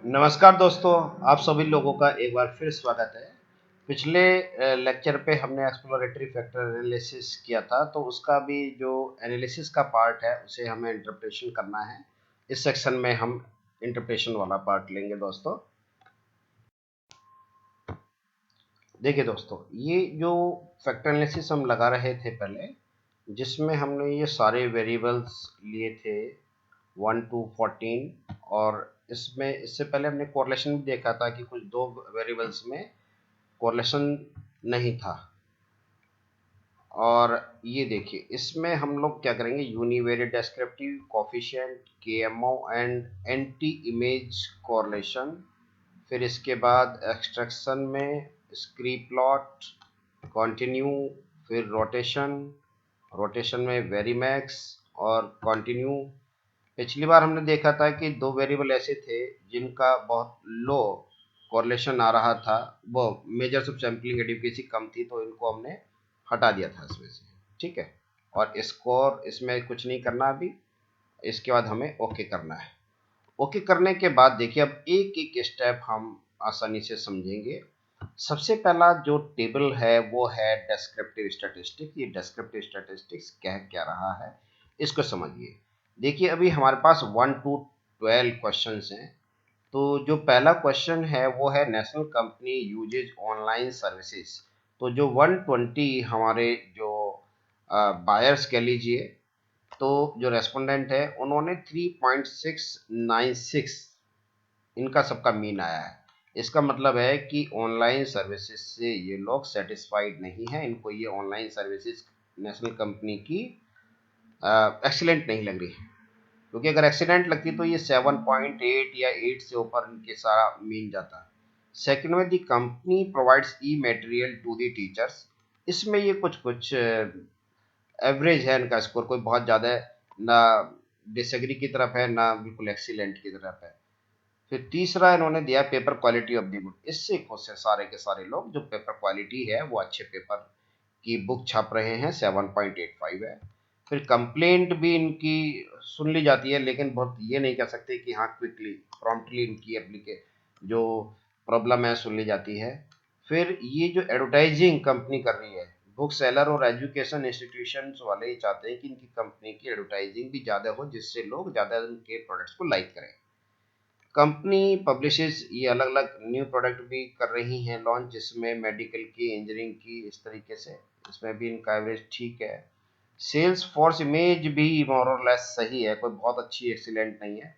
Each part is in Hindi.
नमस्कार दोस्तों, आप सभी लोगों का एक बार फिर स्वागत है। पिछले लेक्चर पे हमने एक्सप्लोरेटरी फैक्टर एनालिसिस किया था, तो उसका भी जो एनालिसिस का पार्ट है उसे हमें इंटरप्रेशन करना है। इस सेक्शन में हम इंटरप्रेशन वाला पार्ट लेंगे दोस्तों। देखिए दोस्तों, ये जो फैक्टर एनालिसिस हम लगा रहे थे पहले, जिसमें हमने ये सारे वेरिएबल्स लिए थे 1 to 14, और इसमें इससे पहले हमने कोरिलेशन भी देखा था कि कुछ दो वेरिएबल्स में कोरिलेशन नहीं था। और ये देखिए, इसमें हम लोग क्या करेंगे, univariate descriptive coefficient, KMO and anti image correlation. फिर इसके बाद एक्सट्रैक्शन में स्क्री प्लॉट, कंटिन्यू, फिर रोटेशन, रोटेशन में वेरीमैक्स और कंटिन्यू। पिछली बार हमने देखा था कि दो वेरिएबल ऐसे थे जिनका बहुत लो कोरिलेशन आ रहा था, वो मेजर्स ऑफ सैम्पलिंग एडिक्वेसी कम थी, तो इनको हमने हटा दिया था इसमें से। ठीक है, और स्कोर इसमें कुछ नहीं करना अभी। इसके बाद हमें ओके करना है। ओके करने के बाद देखिए, अब एक एक स्टेप हम आसानी से समझेंगे। सबसे पहला जो टेबल है वो है डेस्क्रिप्टिव स्टैटिस्टिक्स। ये डेस्क्रिप्टिव स्टैटिस्टिक्स कह क्या रहा है, इसको समझिए। देखिए, अभी हमारे पास 1 to 12 क्वेश्चंस हैं। तो जो पहला क्वेश्चन है वो है national company uses online services. तो जो 120 हमारे जो बायर्स कह लीजिए, तो जो रेस्पोंडेंट है उन्होंने 3.696 इनका सबका मीन आया है। इसका मतलब है कि ऑनलाइन सर्विसेज से ये लोग सेटिस्फाइड नहीं है, इनको ये ऑनलाइन सर्विसेज नेशनल कंपनी की एक्सीलेंट नहीं लग रही है। क्योंकि अगर एक्सीडेंट लगती तो ये 7.8 या 8 से ऊपर इनके सारा मीन जाता। सेकंड में, the company provides e material to the teachers. इसमें ये कुछ कुछ एवरेज है इनका स्कोर, कोई बहुत ज़्यादा ना डिसएग्री की तरफ है ना बिल्कुल एक्सीलेंट की तरफ है। फिर तीसरा इन्होंने दिया paper quality of the book. इससे खुश है सारे के सारे लोग, जो पेपर क्वालिटी है वो अच्छे पेपर की बुक छाप रहे हैं, 7.85 है। फिर कंप्लेंट भी इनकी सुन ली जाती है, लेकिन बहुत ये नहीं कह सकते कि हाँ क्विकली प्रॉम्प्टली इनकी एप्लीके जो प्रॉब्लम है सुन ली जाती है। फिर ये जो एडवर्टाइजिंग कंपनी कर रही है, बुक सेलर और एजुकेशन इंस्टीट्यूशंस वाले ही चाहते हैं कि इनकी कंपनी की एडवर्टाइजिंग भी ज़्यादा हो, जिससे लोग ज़्यादा इनके प्रोडक्ट्स को लाइक करें। कंपनी पब्लिशेस ये अलग अलग न्यू प्रोडक्ट भी कर रही हैं लॉन्च, जिसमें मेडिकल की, इंजीनियरिंग की, इस तरीके से इसमें भी इनका एवरेज ठीक है। सेल्स फोर्स इमेज भी मोर और लेस सही है, कोई बहुत अच्छी एक्सीलेंट नहीं है।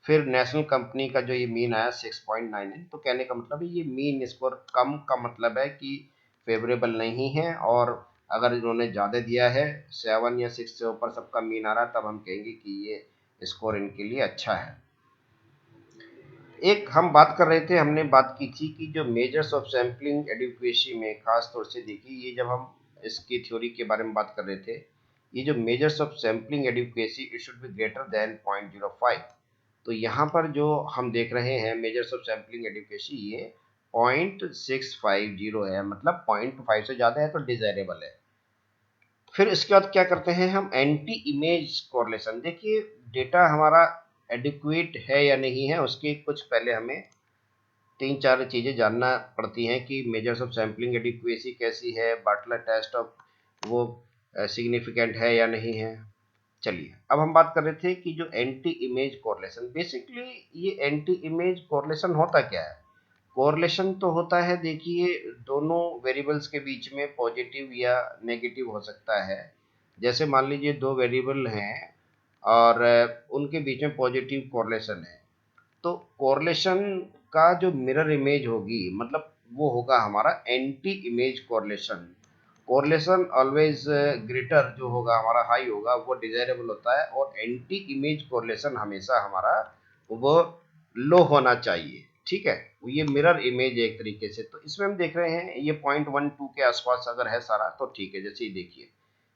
फिर नेशनल कंपनी का जो ये मीन आया 6.9 है, तो कहने का मतलब है ये मीन स्कोर कम का मतलब है कि फेवरेबल नहीं है। और अगर इन्होंने ज़्यादा दिया है, 7 या 6 से ऊपर सबका मीन आ रहा है, तब हम कहेंगे कि ये स्कोर इनके लिए अच्छा है। एक हम बात कर रहे थे, हमने बात की थी कि जो मेजर्स ऑफ सैम्पलिंग एडिक्वेसी में खास तौर से देखिए, ये जब हम इसकी थ्योरी के बारे में बात कर रहे थे, ये जो measures of sampling adequacy it should be greater than 0.05। तो यहाँ पर जो हम देख रहे हैं मेजर्स ऑफ सैम्पलिंग एडिक्वेसी, ये 0.650 है, मतलब 0.5 से ज़्यादा है तो डिजायरेबल है। फिर इसके बाद क्या करते हैं हम, एंटी इमेज कोरिलेशन। देखिए, डेटा हमारा एडिक्वेट है या नहीं है, उसके कुछ पहले हमें तीन चार चीज़ें जानना पड़ती हैं कि मेजर्स ऑफ सैम्पलिंग एडिक्वेसी कैसी है, बाटलर टेस्ट ऑफ वो सिग्निफिकेंट है या नहीं है। चलिए, अब हम बात कर रहे थे कि जो एंटी इमेज कोरिलेशन, बेसिकली ये एंटी इमेज कोरिलेशन होता क्या है। कोरिलेशन तो होता है, देखिए, दोनों वेरिएबल्स के बीच में पॉजिटिव या नेगेटिव हो सकता है। जैसे मान लीजिए दो वेरिएबल हैं और उनके बीच में पॉजिटिव कोरिलेशन है, तो कोरिलेशन का जो मिरर इमेज होगी, मतलब वो होगा हमारा anti image correlation. Correlation always greater जो होगा हमारा, हाई होगा, वो डिजायरेबल होता है, और एंटी इमेज कोरिलेशन हमेशा हमारा वो लो होना चाहिए। ठीक है, ये मिरर इमेज है एक तरीके से। तो इसमें हम देख रहे हैं ये 0.12 के आसपास अगर है सारा तो ठीक है। जैसे ही देखिए,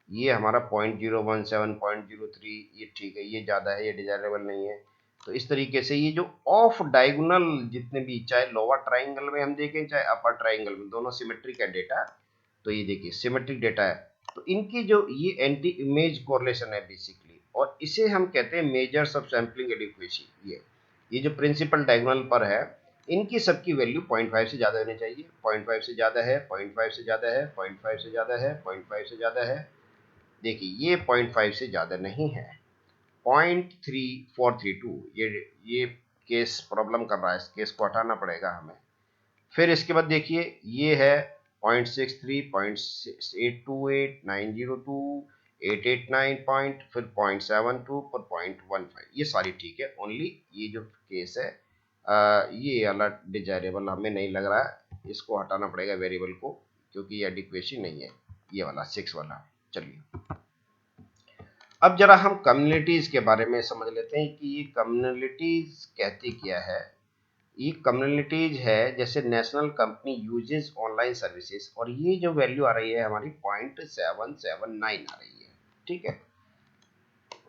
ये हमारा 0.017, 0.03, ये ठीक है, ये ज़्यादा है, ये डिजायरेबल नहीं है। तो इस तरीके से ये जो ऑफ डायगोनल जितने भी, चाहे लोअर ट्राइंगल में हम देखें चाहे अपर ट्राइंगल में, दोनों सिमेट्रिक है डेटा। तो ये देखिए सिमेट्रिक डेटा है, तो इनकी जो ये एंटी इमेज कोरिलेशन है बेसिकली, और इसे हम कहते हैं मेजर्स ऑफ सैम्पलिंग एडिक्वेसी। ये ये जो प्रिंसिपल डायगोनल पर है, इनकी सबकी वैल्यू 0.5 से ज़्यादा होनी चाहिए। 0.5 से ज़्यादा है, 0.5 से ज़्यादा है, 0.5 से ज़्यादा है, 0.5 से ज़्यादा है। देखिए ये 0.5 से ज़्यादा नहीं है, 0.3432, ये केस प्रॉब्लम कर रहा है, इस केस को हटाना पड़ेगा हमें। फिर इसके बाद देखिए ये है 0.63, 0.828, 902, 889 पॉइंट, फिर 0.72 पर 0.15, ये सारी ठीक है। ओनली ये जो केस है ये अलग डिजायरेबल हमें नहीं लग रहा है, इसको हटाना पड़ेगा वेरिएबल को, क्योंकि ये एडिक्वेशन नहीं है, ये वाला 6 वाला। चलिए अब जरा हम कम्युनिटीज के बारे में समझ लेते हैं कि ये कम्युनिटीज कहती क्या है। ये कम्युनिटीज है जैसे national company uses online services, और ये जो वैल्यू आ रही है हमारी 0.779 आ रही है, ठीक है।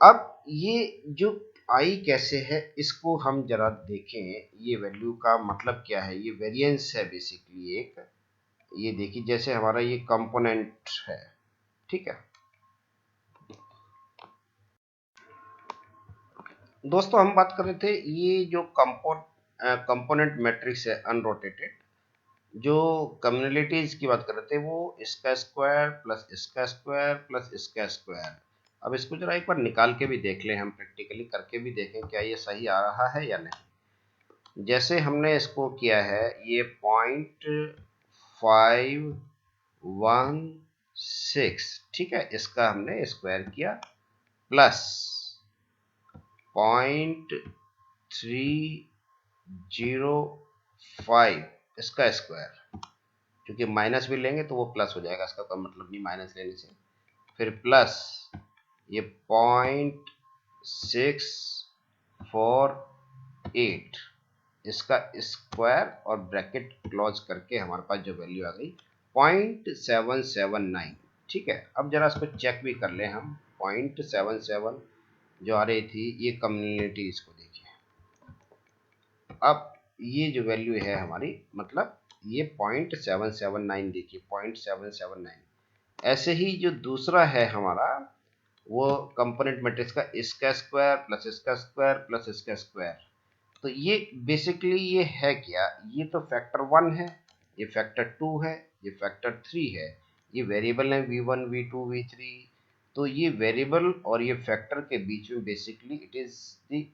अब ये जो आई कैसे है इसको हम जरा देखें, ये वैल्यू का मतलब क्या है। ये वेरिएंस है बेसिकली एक, ये देखिए जैसे हमारा ये कंपोनेंट है, ठीक है। दोस्तों हम बात कर रहे थे ये जो कंपोनेंट मैट्रिक्स है अनरोटेटेड, जो कम्युनिटीज की बात कर रहे थे, वो इसका स्क्वायर प्लस इसका स्क्वायर प्लस इसका स्क्वायर। अब इसको जरा एक बार निकाल के भी देख लें, हम प्रैक्टिकली करके भी देखें क्या ये सही आ रहा है या नहीं। जैसे हमने इसको किया है, ये 0.516, ठीक है, इसका हमने स्क्वायर किया प्लस 0.305 इसका स्क्वायर, क्योंकि माइनस भी लेंगे तो वो प्लस हो जाएगा, इसका कोई मतलब नहीं माइनस लेने से। फिर प्लस ये 0.648 इसका स्क्वायर और ब्रैकेट क्लोज करके हमारे पास जो वैल्यू आ गई 0.779, ठीक है। अब जरा इसको चेक भी कर ले हम, 0.77 जो आ रही थी ये कम्युनिटी, इसको देखिए। अब ये जो वैल्यू है हमारी, मतलब ये 0.779, देखिए 0.779। ऐसे ही जो दूसरा है हमारा, वो कंपोनेंट मैट्रिक्स का इसका स्क्वायर प्लस इसका स्क्वायर प्लस इसका स्क्वायर। तो ये बेसिकली ये है क्या, ये तो फैक्टर 1 है, ये फैक्टर 2 है, ये फैक्टर 3 है। ये वेरिएबल है v1 v2 v3। तो ये वेरिएबल और ये फैक्टर के बीच में basically it is the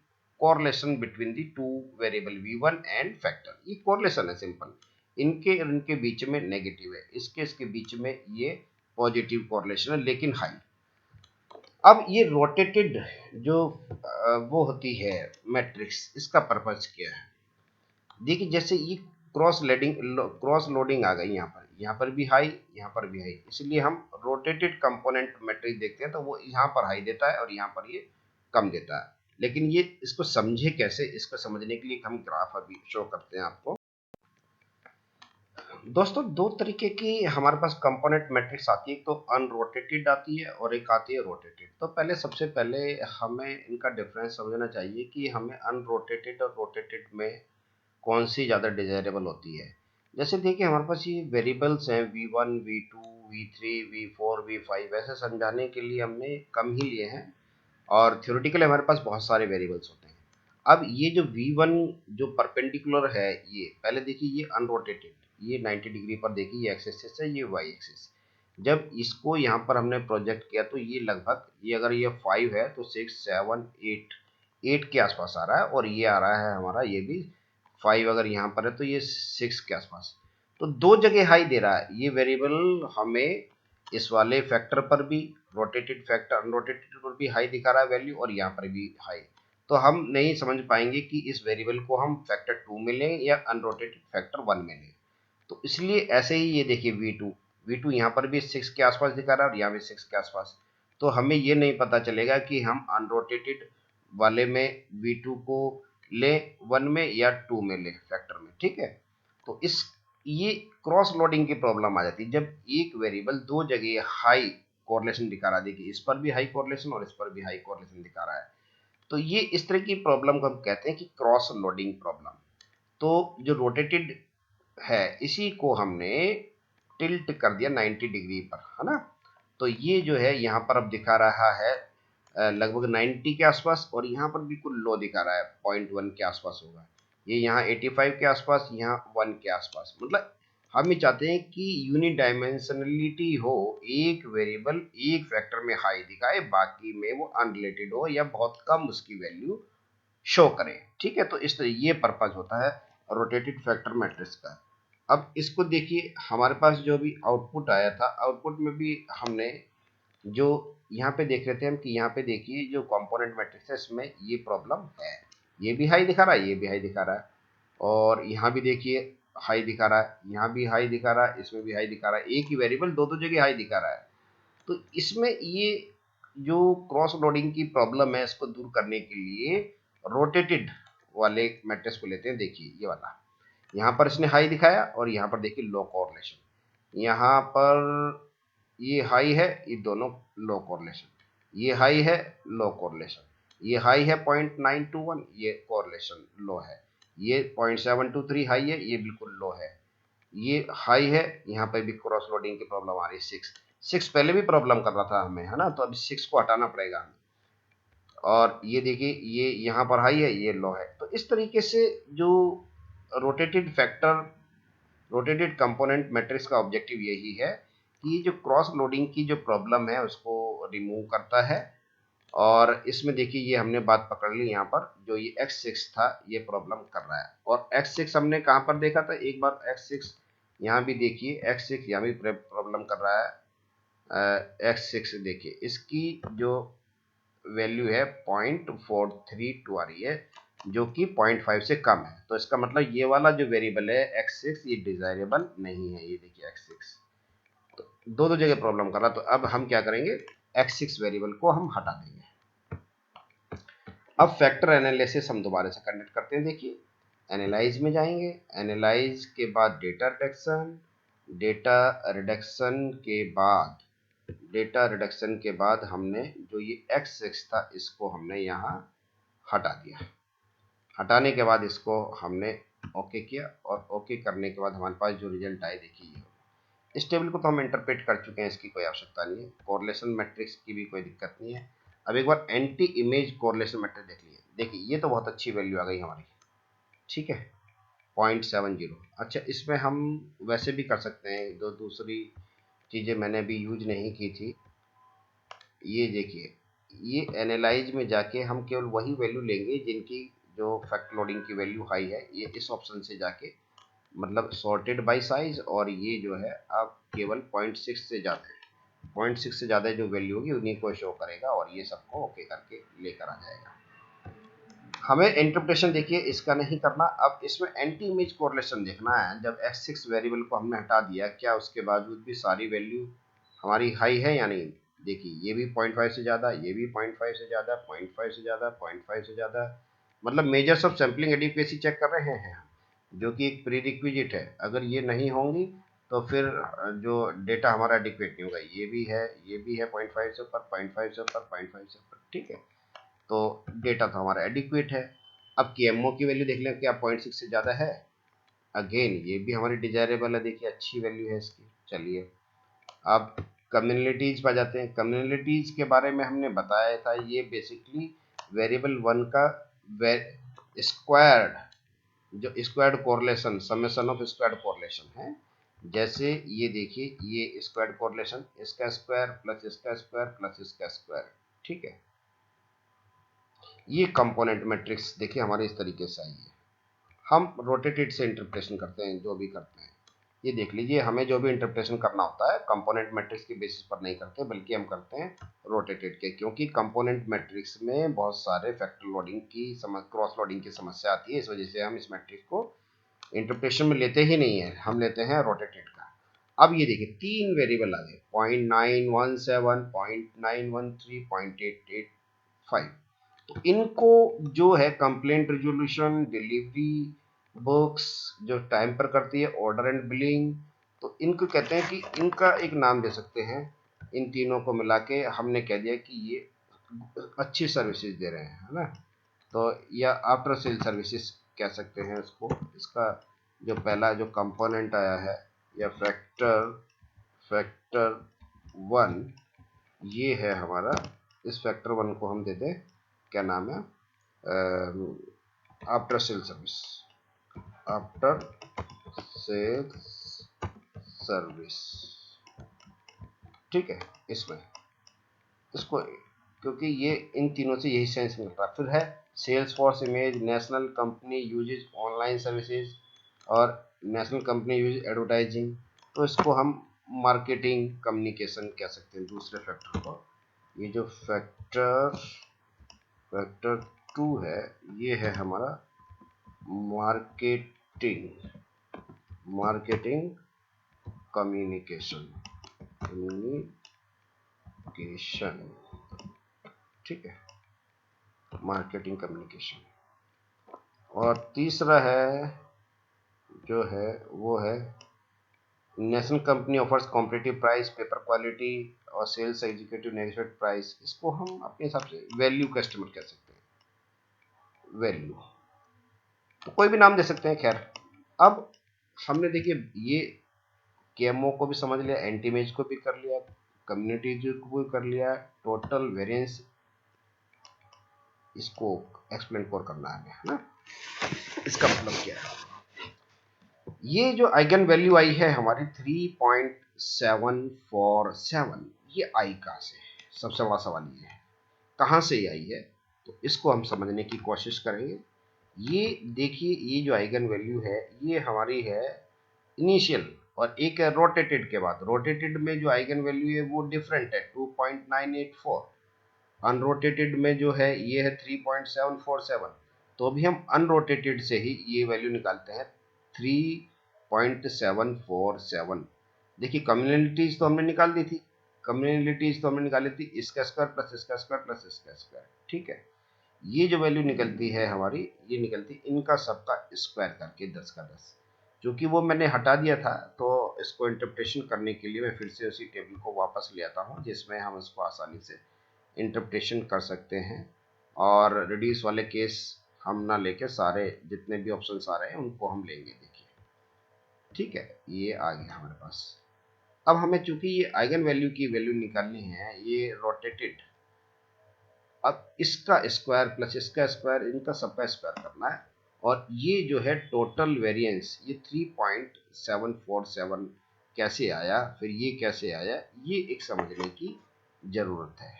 correlation between the two variable v1 and factor. ये कोरिलेशन है सिंपल, इनके बीच में नेगेटिव है, इसके बीच में ये पॉजिटिव कोरिलेशन है, लेकिन हाई। अब ये रोटेटेड जो वो होती है मैट्रिक्स, इसका पर्पज क्या है। देखिए जैसे ये क्रॉस लोडिंग आ गई, यहाँ पर भी हाई, यहाँ पर भी हाई, इसलिए हम रोटेटेड कंपोनेंट मैट्रिक्स देखते हैं तो वो यहाँ पर हाई देता है और यहाँ पर ये कम देता है। लेकिन ये इसको समझे कैसे, इसको समझने के लिए हम ग्राफ अभी शो करते हैं आपको। दोस्तों दो तरीके की हमारे पास कंपोनेंट मैट्रिक्स आती है, एक तो अनरोटेटेड आती है और एक आती है रोटेटेड। तो पहले सबसे पहले हमें इनका डिफरेंस समझना चाहिए कि हमें अनरोटेटेड और रोटेटेड में कौन सी ज़्यादा डिजायरेबल होती है। जैसे देखिए हमारे पास ये वेरिएबल्स हैं v1 v2 v3 v4 v5, ऐसे समझाने के लिए हमने कम ही लिए हैं, और थ्योरेटिकली हमारे पास बहुत सारे वेरिएबल्स होते हैं। अब ये जो v1 जो परपेंडिकुलर है, ये पहले देखिए ये अनरोटेटेड, ये 90 डिग्री पर देखिए, ये एक्स एक्सिस है, ये वाई एक्सिस। जब इसको यहाँ पर हमने प्रोजेक्ट किया तो ये लगभग, ये अगर ये 5 है तो 6 7 8 के आसपास आ रहा है, और ये आ रहा है हमारा ये भी 5 अगर यहाँ पर है तो ये 6 के आसपास। तो दो जगह हाई दे रहा है ये वेरिएबल हमें, इस वाले फैक्टर पर भी, रोटेटेड फैक्टर अनरोटेटेड पर भी हाई दिखा रहा है वैल्यू, और यहाँ पर भी हाई। तो हम नहीं समझ पाएंगे कि इस वेरिएबल को हम फैक्टर 2 में लें या अनरोटेटेड फैक्टर 1 में लें। तो इसलिए ऐसे ही ये देखिए v2 यहाँ पर भी 6 के आसपास दिखा रहा है और यहाँ भी 6 के आसपास। तो हमें ये नहीं पता चलेगा कि हम अनरोटेटेड वाले में v2 को लें 1 में या 2 में लें फैक्टर में, ठीक है। तो इस ये क्रॉस लोडिंग की प्रॉब्लम आ जाती है जब एक वेरिएबल दो जगह हाई कोरिलेशन दिखा रहा है। देखिए इस पर भी हाई कोरिलेशन और इस पर भी हाई कोरिलेशन दिखा रहा है। तो ये इस तरह की प्रॉब्लम को हम कहते हैं कि क्रॉस लोडिंग प्रॉब्लम। तो जो रोटेटेड है इसी को हमने टिल्ट कर दिया 90 डिग्री पर, है ना। तो ये जो है यहाँ पर अब दिखा रहा है लगभग 90 के आसपास, और यहाँ पर बिल्कुल लो दिखा रहा है, 0.1 के आसपास होगा। ये यहाँ 85 के आसपास, यहाँ 1 के आसपास। मतलब हम ये चाहते हैं कि यूनिडायमेंशनलिटी हो, एक वेरिएबल एक फैक्टर में हाई दिखाए, बाकी में वो अनरिलेटेड हो या बहुत कम उसकी वैल्यू शो करें। ठीक है, तो इस तरह ये पर्पज होता है रोटेटेड फैक्टर मैट्रिक्स का। अब इसको देखिए, हमारे पास जो भी आउटपुट आया था, आउटपुट में भी हमने जो यहाँ पे देख रहे थे हम कि यहाँ पे देखिए जो कंपोनेंट मैट्रिक्स है इसमें ये प्रॉब्लम है, ये भी हाई दिखा रहा है, ये भी हाई दिखा रहा है, और यहाँ भी देखिए हाई दिखा रहा है, यहाँ भी हाई दिखा रहा है, इसमें भी हाई दिखा रहा है, एक ही वेरिएबल दो दो जगह हाई दिखा रहा है। तो इसमें ये जो क्रॉस लोडिंग की प्रॉब्लम है इसको दूर करने के लिए रोटेटेड वाले मैट्रिक्स को लेते हैं। देखिए ये वाला, यहाँ पर इसने हाई दिखाया और यहाँ पर देखिए लो कोरिलेशन, यहाँ पर ये हाई है, ये दोनों लो कोरिलेशन, ये हाई है, लो कोरिलेशन, ये हाई है 0.921, ये कोरिलेशन लो है, ये 0.723 हाई है, ये बिल्कुल लो है, ये हाई है, यहाँ पे भी क्रॉस लोडिंग की प्रॉब्लम आ रही है। 6 पहले भी प्रॉब्लम कर रहा था हमें, है ना, तो अभी 6 को हटाना पड़ेगा हमें। और ये देखिए ये यहाँ पर हाई है, ये लो है। तो इस तरीके से जो rotated factor, rotated component matrix का ऑब्जेक्टिव यही है कि जो क्रॉस लोडिंग की जो प्रॉब्लम है उसको रिमूव करता है। और इसमें देखिए ये हमने बात पकड़ ली, यहाँ पर जो ये x6 था ये प्रॉब्लम कर रहा है। और x6 हमने कहाँ पर देखा था, एक बार x6 यहाँ भी देखिए, x6 यहाँ भी प्रॉब्लम कर रहा है। x6 देखिए इसकी जो वैल्यू है 0.432 आ रही है, जो कि 0.5 से कम है। तो इसका मतलब ये वाला जो वेरिएबल है x6 ये डिजायरेबल नहीं है। ये देखिए x6 तो दो दो जगह प्रॉब्लम कर रहा, तो अब हम क्या करेंगे, x6 वेरिएबल को हम हटा देंगे। अब फैक्टर एनालिसिस हम दोबारा से कंडक्ट करते हैं। देखिए एनालाइज में जाएंगे, एनालाइज के बाद डेटा रिडक्शन, डेटा रिडक्शन के बाद हमने जो ये x6 था इसको हमने यहाँ हटा दिया। हटाने के बाद इसको हमने ओके किया, और ओके करने के बाद हमारे पास जो रिजल्ट आए देखिए ये। इस टेबल को तो हम इंटरप्रेट कर चुके हैं, इसकी कोई आवश्यकता नहीं है। कोरिलेशन मैट्रिक्स की भी कोई दिक्कत नहीं है। अब एक बार एंटी इमेज कोरिलेशन मैट्रिक्स देख लीजिए। देखिए ये तो बहुत अच्छी वैल्यू आ गई हमारी, ठीक है, 0.70। अच्छा इसमें हम वैसे भी कर सकते हैं, दो दूसरी चीज़ें मैंने अभी यूज नहीं की थी। ये देखिए ये एनालाइज में जाके हम केवल वही वैल्यू लेंगे जिनकी जो फैक्ट लोडिंग की वैल्यू हाई है। ये इस ऑप्शन से जाके मतलब सॉर्टेड बाय साइज, और ये जो है अब केवल 0.6 से ज़्यादा है, 0.6 से ज़्यादा जो वैल्यू होगी उन्हीं को शो करेगा, और ये सबको ओके करके लेकर आ जाएगा। हमें इंटरप्रिटेशन देखिए इसका नहीं करना। अब इसमें एंटी इमेज कोरिलेशन देखना है। जब x6 वेरिएबल को हमने हटा दिया, क्या उसके बावजूद भी सारी वैल्यू हमारी हाई है या नहीं। देखिए ये भी 0.5 से ज़्यादा, ये भी 0.5 से ज़्यादा, 0.5 से ज़्यादा, 0.5 से ज़्यादा, मतलब measures of sampling adequacy check कर रहे हैं हम, जो कि एक प्री रिक्विजिट है। अगर ये नहीं होंगी तो फिर जो डेटा हमारा एडिक्वेट नहीं होगा। ये भी है, ये भी है 0.5 से ऊपर, 0.5 से ऊपर, 0.5 से ऊपर, ठीक है, तो डेटा तो हमारा एडिक्वेट है। अब KMO की वैल्यू देख लें, क्या 0.6 से ज़्यादा है, अगेन ये भी हमारी डिजायरेबल है, देखिए अच्छी वैल्यू है इसकी। चलिए अब कम्युनिटीज पर जाते हैं। कम्युनिटीज के बारे में हमने बताया था, ये बेसिकली वेरिएबल 1 का स्क्वायर्ड, जो squared correlation, summation of squared correlation है। जैसे ये देखिए ये स्क्वायर्ड कोरिलेशन, इसका स्क्वायर प्लस इसका स्क्वायर प्लस इसका स्क्वायर, ठीक है। ये कंपोनेंट मैट्रिक्स देखिए हमारे इस तरीके से आई है। हम रोटेटेड से इंटरप्रेशन करते हैं, जो भी करते हैं ये देख लीजिए। हमें जो भी इंटरप्रेशन करना होता है कंपोनेंट मैट्रिक्स के बेसिस पर नहीं करते, बल्कि हम करते हैं रोटेटेड के, क्योंकि कंपोनेंट मैट्रिक्स में बहुत सारे फैक्टर लोडिंग की क्रॉस लोडिंग की समस्या आती है। इस वजह से हम इस मैट्रिक्स को इंटरप्रेशन में लेते ही नहीं है, हम लेते हैं रोटेटेड का। अब ये देखिए तीन वेरिएबल आ गए, 0.917, 0.913, 0.885। तो इनको जो है कंप्लेंट रिजोल्यूशन, डिलीवरी, बुक्स जो टाइम पर करती है, ऑर्डर एंड बिलिंग, तो इनको कहते हैं कि इनका एक नाम दे सकते हैं। इन तीनों को मिला के हमने कह दिया कि ये अच्छी सर्विसेज दे रहे हैं, है ना, तो या आफ्टर सेल सर्विसेज कह सकते हैं इसको। इसका जो पहला जो कंपोनेंट आया है या फैक्टर 1, ये है हमारा इस फैक्टर 1 को हम दे दें, क्या नाम है, after sale service, after sales service. ठीक है, इसमें इसको, क्योंकि ये इन तीनों से यही सेंस मिल रहा है। फिर है sales force image, national company uses online services और नेशनल कंपनी यूज एडवर्टाइजिंग, तो इसको हम मार्केटिंग कम्युनिकेशन कह सकते हैं दूसरे फैक्टर को। ये जो फैक्टर 2 है, ये है हमारा मार्केटिंग कम्युनिकेशन। ठीक है, मार्केटिंग कम्युनिकेशन। और तीसरा है जो है वो है national company offers competitive price, paper quality और सेल्स एग्जीक्यूटिव नेगोशिएट प्राइस। इसको हम अपने हिसाब से वैल्यू कस्टमर कह सकते हैं, वैल्यू, तो कोई भी नाम दे सकते हैं। खैर, अब हमने देखिए ये केएमओ को भी समझ लिया, एंटीमेज को भी कर लिया, कम्युनिटी को भी कर लिया, टोटल वेरिएंस इसको एक्सप्लेन करना है ना। इसका मतलब क्या है, ये जो आइगन वैल्यू आई है हमारी 3.747, ये आई कहाँ से है, सबसे बड़ा सवाल ये है कहाँ से ये आई है। तो इसको हम समझने की कोशिश करेंगे। ये देखिए, ये जो आइगन वैल्यू है ये हमारी है इनिशियल, और एक है रोटेटेड के बाद। रोटेटेड में जो आइगन वैल्यू है वो डिफरेंट है, 2.984। अनरोटेटेड में जो है ये है 3.747। तो अभी हम अनरोटेटेड से ही ये वैल्यू निकालते हैं, 3.747। देखिए कम्युनिटीज तो हमने निकाल दी थी, इसका स्क्वायर प्लस इसका स्क्वायर प्लस इसका स्क्वायर। ठीक है, ये जो वैल्यू निकलती है हमारी, ये निकलती इनका सबका स्क्वायर करके 10 का 10। क्योंकि वो मैंने हटा दिया था, तो इसको इंटरप्रिटेशन करने के लिए मैं फिर से उसी टेबल को वापस ले आता हूँ, जिसमें हम इसको आसानी से इंटरप्रिटेशन कर सकते हैं। और रिड्यूस वाले केस हम ना लेके सारे जितने भी ऑप्शन आ रहे हैं उनको हम लेंगे। देखिए, ठीक है, ये आ गया हमारे पास। अब हमें चूंकि ये आइगन वैल्यू की वैल्यू निकालनी है, ये रोटेटेड, अब इसका स्क्वायर प्लस इसका स्क्वायर, इनका सबका स्क्वायर करना है। और ये जो है टोटल वेरिएंस, ये 3.747 कैसे आया, फिर ये कैसे आया, ये एक समझने की जरूरत है।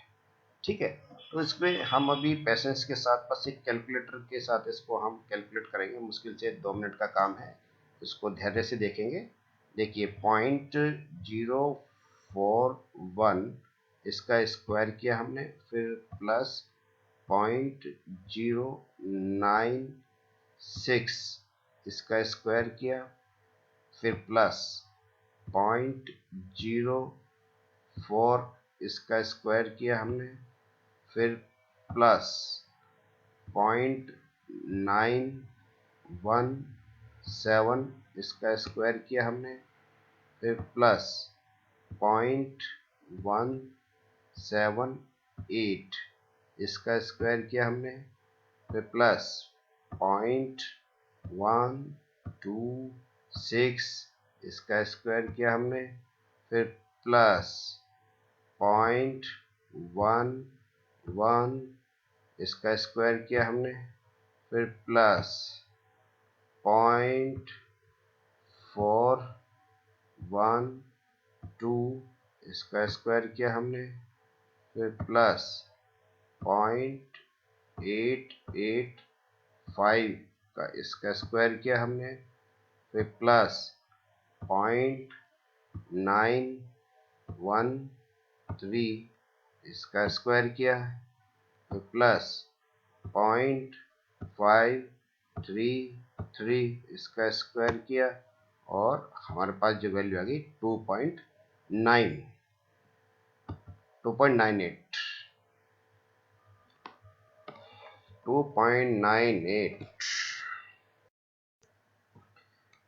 ठीक है, तो इसमें हम अभी पेशेंस के साथ, बस एक कैलकुलेटर के साथ इसको हम कैलकुलेट करेंगे। मुश्किल से 2 मिनट का काम है, इसको धैर्य से देखेंगे। देखिए 0.041 इसका स्क्वायर किया हमने, फिर प्लस 0.096 इसका स्क्वायर किया, फिर प्लस 0.04 इसका स्क्वायर किया हमने, फिर प्लस 0.917 इसका स्क्वायर किया हमने, फिर प्लस 0.178 इसका स्क्वायर किया हमने, फिर प्लस 0.126 इसका स्क्वायर किया हमने, फिर प्लस 0.11 इसका स्क्वायर किया हमने, फिर प्लस 0.412 इसका स्क्वायर किया हमने, फिर प्लस 0.885 का इसका स्क्वायर किया हमने, फिर प्लस 0.913 इसका स्क्वायर किया, फिर प्लस 0.533 इसका स्क्वायर किया, और हमारे पास जो वैल्यू आ गई 2.98।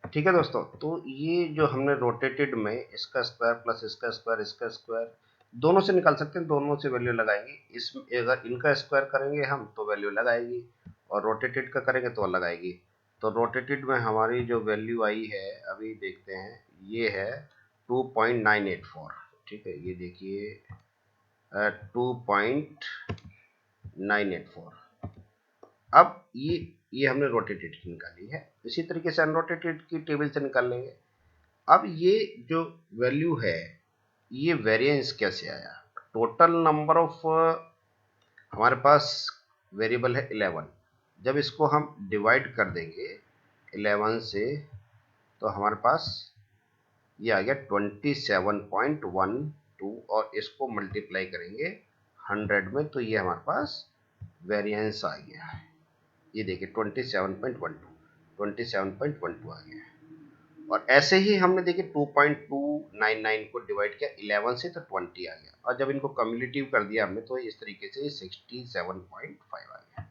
ठीक है दोस्तों, तो ये जो हमने रोटेटेड में इसका स्क्वायर प्लस इसका स्क्वायर दोनों से निकाल सकते हैं, दोनों से वैल्यू लगाएंगे। इस अगर इनका स्क्वायर करेंगे हम तो वैल्यू लगाएगी, और रोटेटेड का करेंगे तो अलग आएगी। तो रोटेटेड में हमारी जो वैल्यू आई है अभी देखते हैं, ये है 2.984। ठीक है, ये देखिए 2.984। अब ये हमने रोटेटेड की निकाली है, इसी तरीके से अनरोटेटेड की टेबल से निकाल लेंगे। अब ये जो वैल्यू है, ये वेरिएंस कैसे आया? टोटल नंबर ऑफ हमारे पास वेरिएबल है 11, जब इसको हम डिवाइड कर देंगे 11 से तो हमारे पास ये आ गया 27.12 और इसको मल्टीप्लाई करेंगे 100 में तो ये हमारे पास वेरिएंस आ गया है। ये देखिए 27.12 आ गया है। और ऐसे ही हमने देखिए 2.299 को डिवाइड किया 11 से तो 20 आ गया, और जब इनको कम्युलेटिव कर दिया हमने तो इस तरीके से 67.5 आ गया।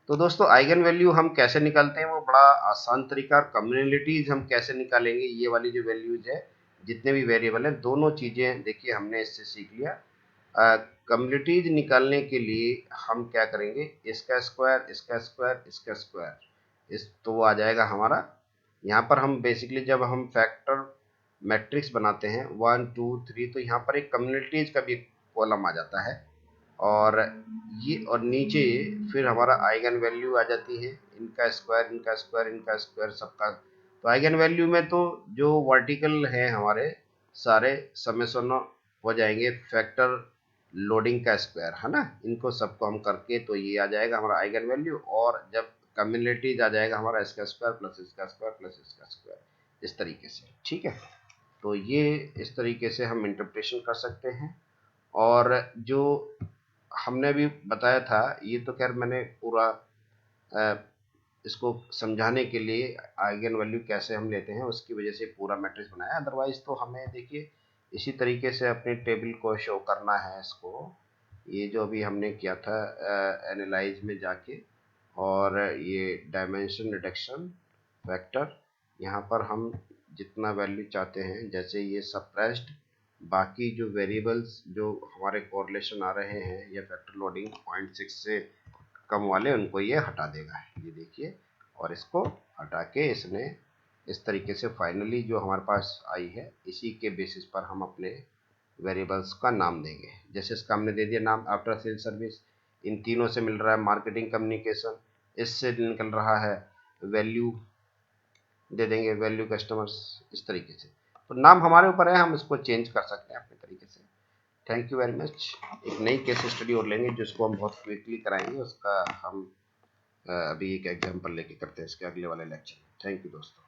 तो दोस्तों आइगन वैल्यू हम कैसे निकालते हैं, वो बड़ा आसान तरीका। और कम्युनिटीज हम कैसे निकालेंगे, ये वाली जो वैल्यूज है, जितने भी वेरिएबल हैं, दोनों चीजें देखिए हमने इससे सीख लिया। कम्युनिटीज निकालने के लिए हम क्या करेंगे, इसका स्क्वायर इसका स्क्वायर इसका स्क्वायर, इस तो वो आ जाएगा हमारा। यहाँ पर हम बेसिकली जब हम फैक्टर मैट्रिक्स बनाते हैं 1 2 3 तो यहाँ पर एक कम्युनिटीज का भी कॉलम आ जाता है, और ये और नीचे फिर हमारा आइगन वैल्यू आ जाती है, इनका स्क्वायर इनका स्क्वायर इनका स्क्वायर सबका। तो आइगन वैल्यू में तो जो वर्टिकल है हमारे सारे समेशन हो जाएंगे फैक्टर लोडिंग का स्क्वायर, है ना, इनको सबको हम करके तो ये आ जाएगा हमारा आइगन वैल्यू। और जब कम्युनिटीज आ जाएगा हमारा इसका स्क्वायर प्लस इसका स्क्वायर प्लस इसका स्क्वायर, इस तरीके से। ठीक है, तो ये इस तरीके से हम इंटरप्रिटेशन कर सकते हैं। और जो हमने भी बताया था, ये तो खैर मैंने पूरा इसको समझाने के लिए आइगन वैल्यू कैसे हम लेते हैं उसकी वजह से पूरा मैट्रिक्स बनाया। अदरवाइज तो हमें देखिए इसी तरीके से अपनी टेबल को शो करना है इसको। ये जो अभी हमने किया था एनालाइज में जाके, और ये डायमेंशन रिडक्शन वेक्टर, यहाँ पर हम जितना वैल्यू चाहते हैं, जैसे ये सप्रेस्ड, बाकी जो वेरिएबल्स जो हमारे कोरिलेशन आ रहे हैं या फैक्टर लोडिंग 0.6 से कम वाले, उनको ये हटा देगा, ये देखिए। और इसको हटा के इसने इस तरीके से फाइनली जो हमारे पास आई है, इसी के बेसिस पर हम अपने वेरिएबल्स का नाम देंगे। जैसे इसका हमने दे दिया नाम आफ्टर सेल सर्विस, इन तीनों से मिल रहा है मार्केटिंग कम्युनिकेशन, इससे निकल रहा है वैल्यू, दे देंगे वैल्यू कस्टमर्स, इस तरीके से। तो नाम हमारे ऊपर है, हम इसको चेंज कर सकते हैं अपने तरीके से। Thank you very much. एक नई केस स्टडी और लेंगे जिसको हम बहुत क्विकली कराएंगे, उसका हम अभी एक एग्जांपल लेके करते हैं इसके अगले वाले लेक्चर में। थैंक यू दोस्तों।